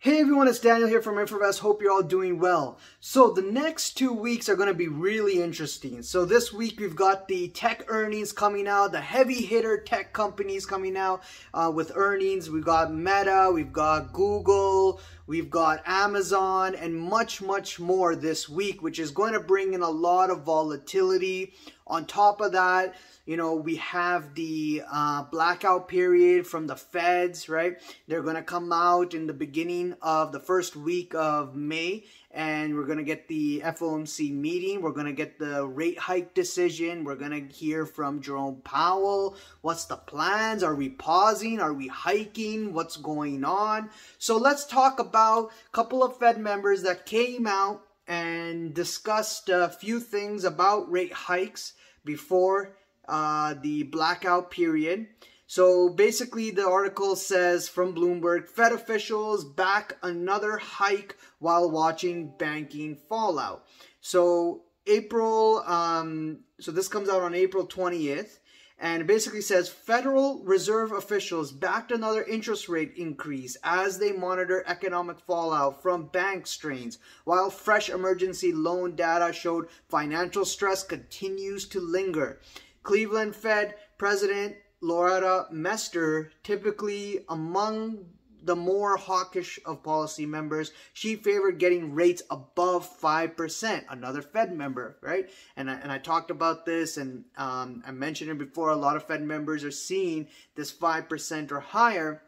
Hey everyone, it's Daniel here from etfs. Hope you're all doing well. So the next 2 weeks are going to be really interesting. So this week we've got the tech earnings coming out, the heavy hitter tech companies coming out with earnings. We've got Meta, we've got Google, we've got Amazon, and much more this week, which is going to bring in a lot of volatility. On top of that, you know, we have the blackout period from the Feds, right? They're going to come out in the beginning of the first week of May, and we're going to get the FOMC meeting. We're going to get the rate hike decision. We're going to hear from Jerome Powell. What's the plans? Are we pausing? Are we hiking? What's going on? So let's talk about a couple of Fed members that came out and discussed a few things about rate hikes before the blackout period. So basically the article says from Bloomberg, Fed officials back another hike while watching banking fallout. So so this comes out on April 20th. And it basically says Federal Reserve officials backed another interest rate increase as they monitor economic fallout from bank strains, while fresh emergency loan data showed financial stress continues to linger. Cleveland Fed President Loretta Mester, typically among the more hawkish of policy members, she favored getting rates above 5%. Another Fed member, right? And I talked about this, and I mentioned it before. A lot of Fed members are seeing this 5% or higher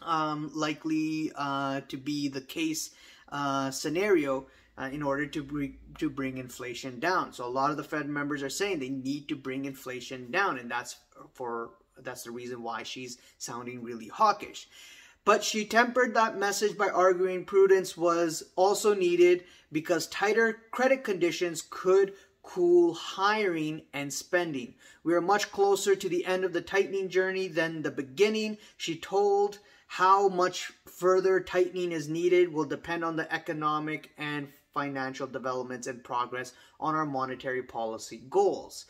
likely to be the case scenario in order to bring inflation down. So a lot of the Fed members are saying they need to bring inflation down, and that's the reason why she's sounding really hawkish. But she tempered that message by arguing prudence was also needed because tighter credit conditions could cool hiring and spending. We are much closer to the end of the tightening journey than the beginning. She told how much further tightening is needed will depend on the economic and financial developments and progress on our monetary policy goals.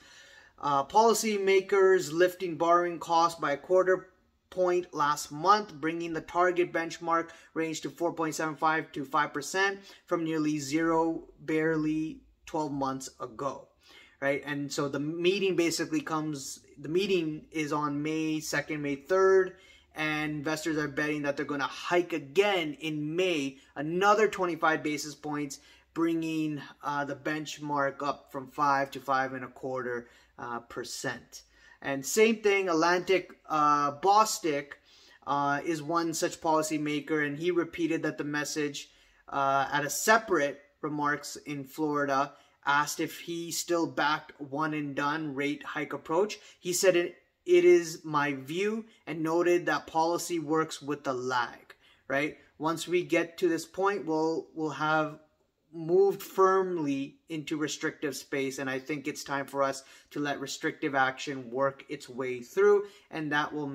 Policymakers lifting borrowing costs by a quarter point last month, bringing the target benchmark range to 4.75 to 5% from nearly zero barely 12 months ago, right? And so the meeting is on May 2nd, May 3rd, and investors are betting that they're going to hike again in May, another 25 basis points, bringing the benchmark up from 5 to 5.25%. And same thing, Atlantic Bostic is one such policymaker, and he repeated that the message at a separate remarks in Florida, asked if he still backed one and done rate hike approach. He said it is my view, and noted that policy works with the lag, right? Once we get to this point, we'll have moved firmly into restrictive space, and I think it's time for us to let restrictive action work its way through, and that will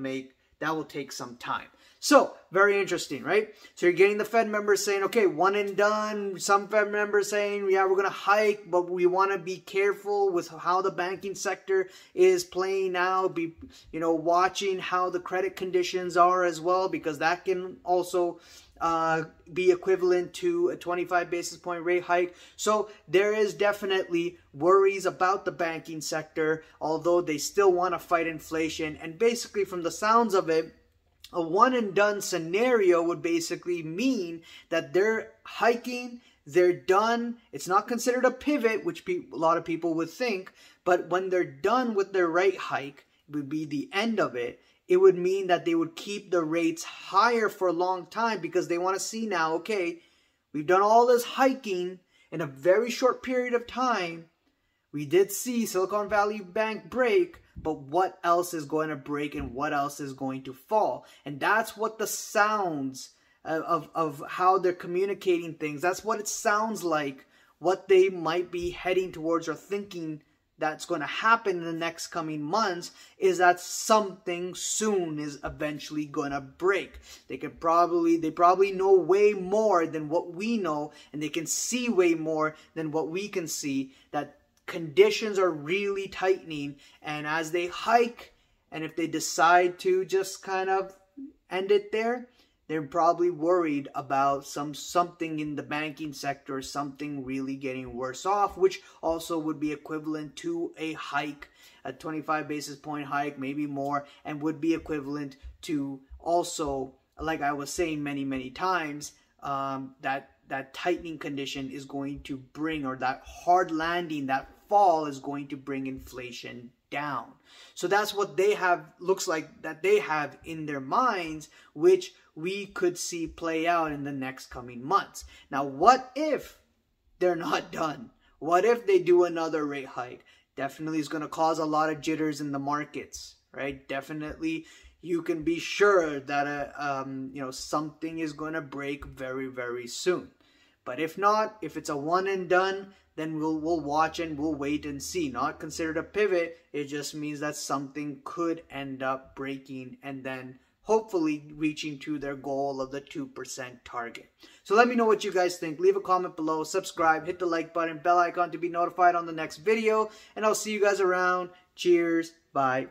take some time. So very interesting, right? So you're getting the Fed members saying, okay, one and done. Some Fed members saying, yeah, we're going to hike, but we want to be careful with how the banking sector is playing out. Be, watching how the credit conditions are as well, because that can also be equivalent to a 25 basis point rate hike. So there is definitely worries about the banking sector, although they still want to fight inflation. And basically, from the sounds of it, a one and done scenario would basically mean that they're hiking, they're done. It's not considered a pivot, which a lot of people would think, but when they're done with their rate hike, it would be the end of it. It would mean that they would keep the rates higher for a long time because they want to see now, okay, we've done all this hiking in a very short period of time. We did see Silicon Valley Bank break, but what else is going to break and what else is going to fall? And that's what the sounds of how they're communicating things. That's what it sounds like, what they might be heading towards or thinking that's going to happen in the next coming months is that something soon is eventually going to break. They probably know way more than what we know, and they can see way more than what we can see, that conditions are really tightening, and as they hike, and if they decide to just kind of end it there, They're probably worried about something in the banking sector, something really getting worse off, which also would be equivalent to a hike, a 25 basis point hike, maybe more, and would be equivalent to also, like I was saying many times, that tightening condition is going to bring, or that hard landing, that fall is going to bring inflation down. So that's what they have, looks like that they have in their minds, which we could see play out in the next coming months. Now, what if they're not done? What if they do another rate hike? Definitely is going to cause a lot of jitters in the markets, right? Definitely, you can be sure that something is going to break very soon. But if not, if it's a one and done, then we'll watch and we'll wait and see. Not considered a pivot. It just means that something could end up breaking and then hopefully reaching to their goal of the 2% target. So let me know what you guys think. Leave a comment below, subscribe, hit the like button, bell icon to be notified on the next video, and I'll see you guys around. Cheers. Bye.